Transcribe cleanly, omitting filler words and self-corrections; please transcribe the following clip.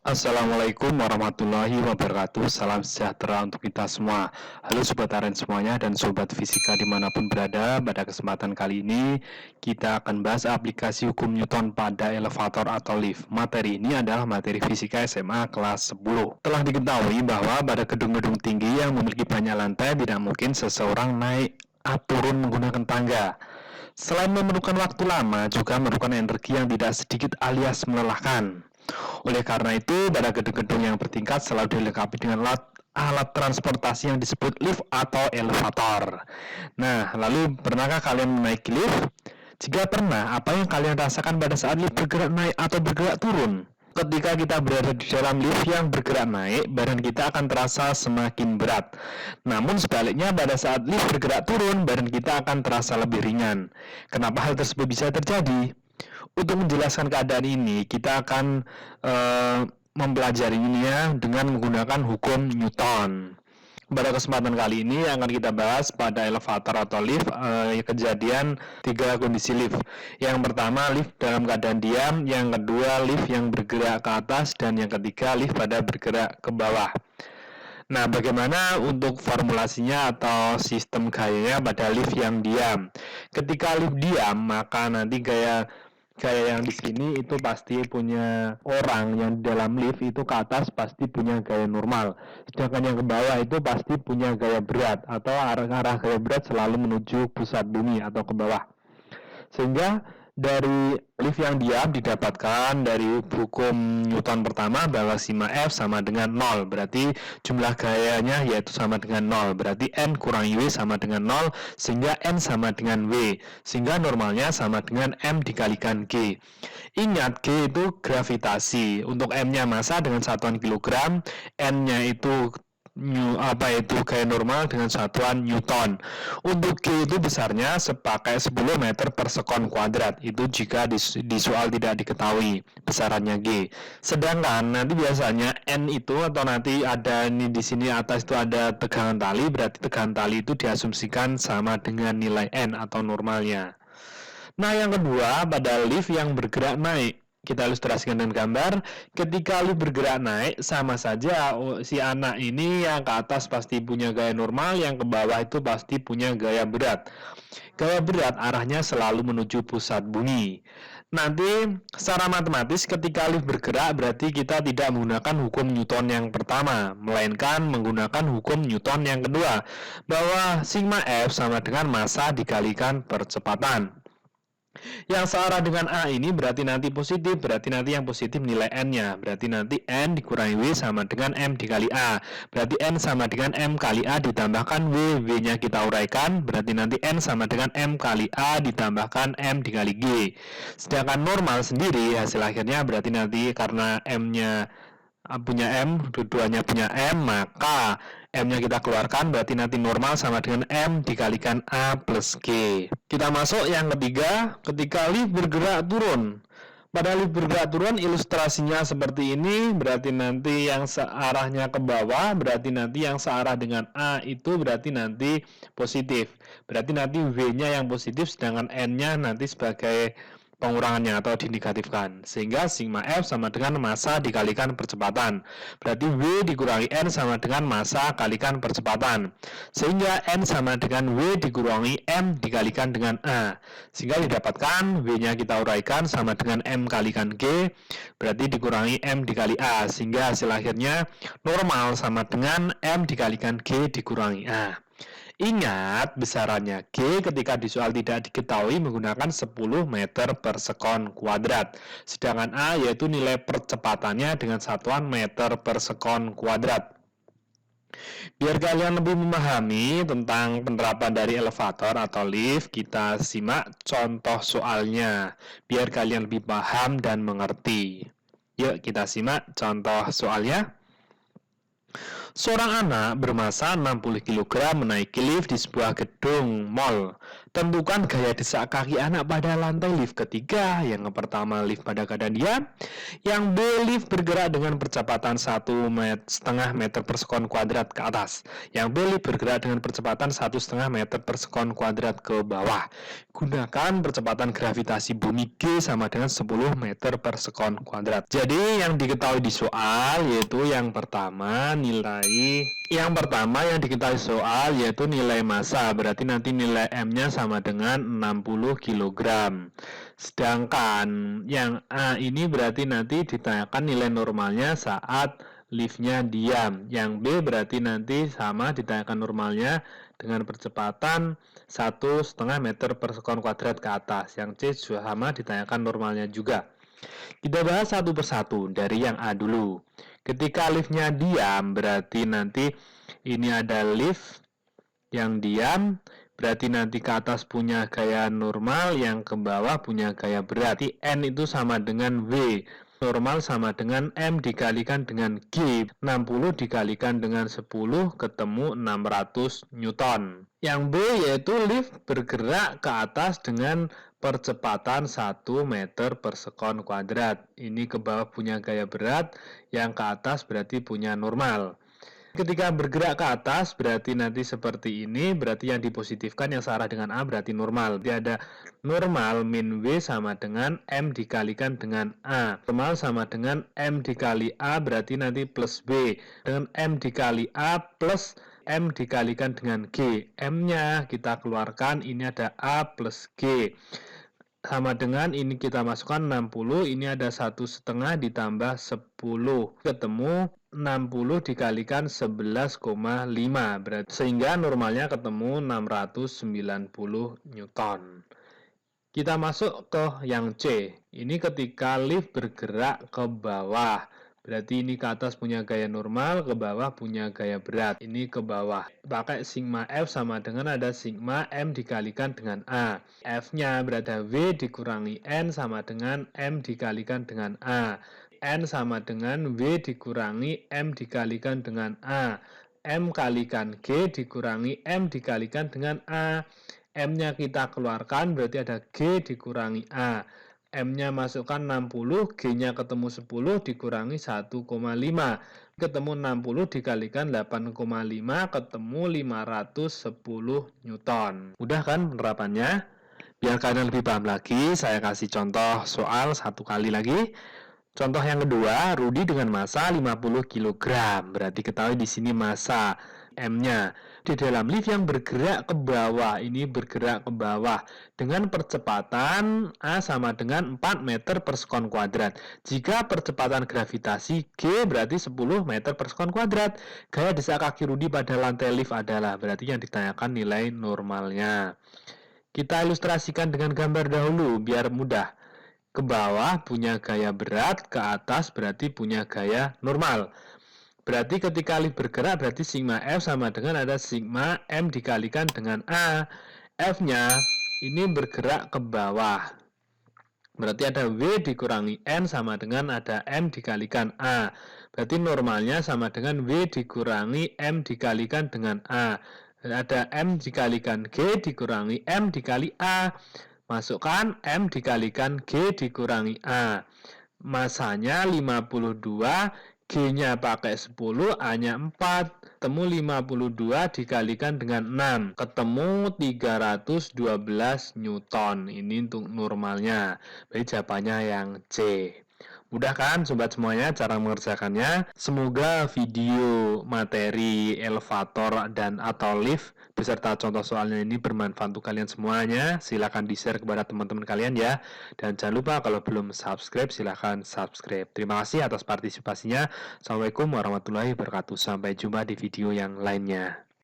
Assalamualaikum warahmatullahi wabarakatuh. Salam sejahtera untuk kita semua. Halo Sobat Aren semuanya dan Sobat Fisika dimanapun berada. Pada kesempatan kali ini kita akan bahas aplikasi hukum Newton pada elevator atau lift. Materi ini adalah materi fisika SMA kelas 10. Telah diketahui bahwa pada gedung-gedung tinggi yang memiliki banyak lantai tidak mungkin seseorang naik atau turun menggunakan tangga. Selain memerlukan waktu lama, juga memerlukan energi yang tidak sedikit alias melelahkan. Oleh karena itu, pada gedung-gedung yang bertingkat selalu dilengkapi dengan alat transportasi yang disebut lift atau elevator. Nah, lalu pernahkah kalian menaiki lift? Jika pernah, apa yang kalian rasakan pada saat lift bergerak naik atau bergerak turun? Ketika kita berada di dalam lift yang bergerak naik, badan kita akan terasa semakin berat. Namun sebaliknya, pada saat lift bergerak turun, badan kita akan terasa lebih ringan. Kenapa hal tersebut bisa terjadi? Untuk menjelaskan keadaan ini, kita akan mempelajarinya dengan menggunakan hukum Newton. Pada kesempatan kali ini akan kita bahas pada elevator atau lift kejadian 3 kondisi lift. Yang pertama lift dalam keadaan diam, yang kedua lift yang bergerak ke atas, dan yang ketiga lift pada bergerak ke bawah. Nah, bagaimana untuk formulasinya atau sistem gayanya pada lift yang diam? Ketika lift diam, maka nanti gaya yang di sini itu pasti punya orang yang di dalam lift itu ke atas pasti punya gaya normal, sedangkan yang ke bawah itu pasti punya gaya berat atau arah gaya berat selalu menuju pusat bumi atau ke bawah. Sehingga dari lift yang diam didapatkan dari hukum Newton pertama bahwa sigma F sama dengan 0. Berarti jumlah gayanya yaitu sama dengan 0. Berarti N kurangi W sama dengan 0, sehingga N sama dengan W. Sehingga normalnya sama dengan M dikalikan G. Ingat, G itu gravitasi. Untuk M-nya massa dengan satuan kilogram, N-nya itu gaya normal dengan satuan Newton. Untuk G itu besarnya sepakai 10 meter per sekon kuadrat. Itu jika di soal tidak diketahui besarannya G. Sedangkan nanti biasanya N itu atau nanti ada ini di sini atas itu ada tegangan tali, berarti tegangan tali itu diasumsikan sama dengan nilai N atau normalnya. Nah, yang kedua pada lift yang bergerak naik. Kita ilustrasikan dengan gambar. Ketika lift bergerak naik, sama saja si anak ini yang ke atas pasti punya gaya normal, yang ke bawah itu pasti punya gaya berat. Gaya berat arahnya selalu menuju pusat bumi. Nanti secara matematis ketika lift bergerak berarti kita tidak menggunakan hukum Newton yang pertama, melainkan menggunakan hukum Newton yang kedua, bahwa sigma F sama dengan massa dikalikan percepatan. Yang searah dengan A ini berarti nanti positif, berarti nanti yang positif nilai N-nya. Berarti nanti N dikurangi W sama dengan M dikali A. Berarti N sama dengan M kali A ditambahkan W. W-nya kita uraikan, berarti nanti N sama dengan M kali A ditambahkan M dikali G. Sedangkan normal sendiri hasil akhirnya berarti nanti karena M-nya punya M, dua-duanya punya M, maka M-nya kita keluarkan, berarti nanti normal sama dengan M dikalikan A plus G. Kita masuk yang ketiga, ketika lift bergerak turun. Pada lift bergerak turun, ilustrasinya seperti ini, berarti nanti yang searahnya ke bawah, berarti nanti yang searah dengan A itu berarti nanti positif. Berarti nanti W-nya yang positif, sedangkan N-nya nanti sebagai pengurangannya atau dinegatifkan, sehingga sigma F sama dengan massa dikalikan percepatan. Berarti W dikurangi N sama dengan massa kalikan percepatan, sehingga N sama dengan W dikurangi M dikalikan dengan A, sehingga didapatkan W-nya kita uraikan sama dengan M kalikan G, berarti dikurangi M dikali A, sehingga hasil akhirnya normal sama dengan M dikalikan G dikurangi A. Ingat, besarannya G ketika di soal tidak diketahui menggunakan 10 meter per sekon kuadrat. Sedangkan A yaitu nilai percepatannya dengan satuan meter per sekon kuadrat. Biar kalian lebih memahami tentang penerapan dari elevator atau lift, kita simak contoh soalnya. Biar kalian lebih paham dan mengerti. Yuk kita simak contoh soalnya. Seorang anak bermasa 60 kg menaiki lift di sebuah gedung mall. Tentukan gaya desak kaki anak pada lantai lift ketiga. Yang pertama, lift pada keadaan diam. Yang B, lift bergerak dengan percepatan 1,5 meter per sekon kuadrat ke atas. Yang B, lift bergerak dengan percepatan 1,5 meter per sekon kuadrat ke bawah. Gunakan percepatan gravitasi bumi G sama dengan 10 meter per sekon kuadrat. Jadi yang diketahui di soal yaitu yang pertama yang diketahui soal yaitu nilai massa, berarti nanti nilai M-nya sama dengan 60 kg. Sedangkan yang A ini berarti nanti ditanyakan nilai normalnya saat liftnya diam. Yang B berarti nanti sama ditanyakan normalnya dengan percepatan 1,5 meter per sekon kuadrat ke atas. Yang C juga sama ditanyakan normalnya juga. Kita bahas satu persatu dari yang A dulu. Ketika liftnya diam, berarti nanti ini ada lift yang diam, berarti nanti ke atas punya gaya normal, yang ke bawah punya gaya berat. Berarti N itu sama dengan V. Normal sama dengan M dikalikan dengan G. 60 dikalikan dengan 10 ketemu 600 Newton. Yang B yaitu lift bergerak ke atas dengan percepatan 1 meter per sekon kuadrat. Ini ke bawah punya gaya berat, yang ke atas berarti punya normal. Ketika bergerak ke atas berarti nanti seperti ini, berarti yang dipositifkan yang searah dengan A berarti normal. Jadi ada normal min W sama dengan M dikalikan dengan A. Normal sama dengan M dikali A berarti nanti plus W. Dengan M dikali A plus M dikalikan dengan G. M-nya kita keluarkan, ini ada A plus G. Sama dengan ini kita masukkan 60, ini ada 1,5 ditambah 10. Ketemu 60 dikalikan 11,5 berarti sehingga normalnya ketemu 690 Newton. Kita masuk ke yang C. Ini ketika lift bergerak ke bawah. Berarti ini ke atas punya gaya normal, ke bawah punya gaya berat. Ini ke bawah. Pakai sigma F sama dengan ada sigma M dikalikan dengan A. F-nya berada W dikurangi N sama dengan M dikalikan dengan A. N sama dengan W dikurangi M dikalikan dengan A. M kalikan G dikurangi M dikalikan dengan A. M-nya kita keluarkan berarti ada G dikurangi A. M-nya masukkan 60, G-nya ketemu 10 dikurangi 1,5. Ketemu 60 dikalikan 8,5 ketemu 510 Newton. Mudah kan penerapannya? Biar kalian lebih paham lagi, saya kasih contoh soal satu kali lagi. Contoh yang kedua, Rudi dengan massa 50 kg. Berarti ketahui di sini massa M-nya. Di dalam lift yang bergerak ke bawah, ini bergerak ke bawah dengan percepatan A sama dengan 4 meter per sekon kuadrat. Jika percepatan gravitasi G berarti 10 meter per sekon kuadrat. Gaya desak kaki Rudi pada lantai lift adalah, berarti yang ditanyakan nilai normalnya. Kita ilustrasikan dengan gambar dahulu biar mudah. Ke bawah punya gaya berat, ke atas berarti punya gaya normal. Berarti ketika lift bergerak berarti sigma F sama dengan ada sigma M dikalikan dengan A. F-nya ini bergerak ke bawah. Berarti ada W dikurangi N sama dengan ada M dikalikan A. Berarti normalnya sama dengan W dikurangi M dikalikan dengan A. Ada M dikalikan G dikurangi M dikali A. Masukkan M dikalikan G dikurangi A. Masanya 52, G-nya pakai 10, A-nya 4. Ketemu 52 dikalikan dengan 6. Ketemu 312 Newton. Ini untuk normalnya. Jadi jawabannya yang C. Mudah kan sobat semuanya cara mengerjakannya? Semoga video materi elevator dan atau lift beserta contoh soalnya ini bermanfaat untuk kalian semuanya. Silahkan di-share kepada teman-teman kalian ya. Dan jangan lupa kalau belum subscribe silahkan subscribe. Terima kasih atas partisipasinya. Assalamualaikum warahmatullahi wabarakatuh. Sampai jumpa di video yang lainnya.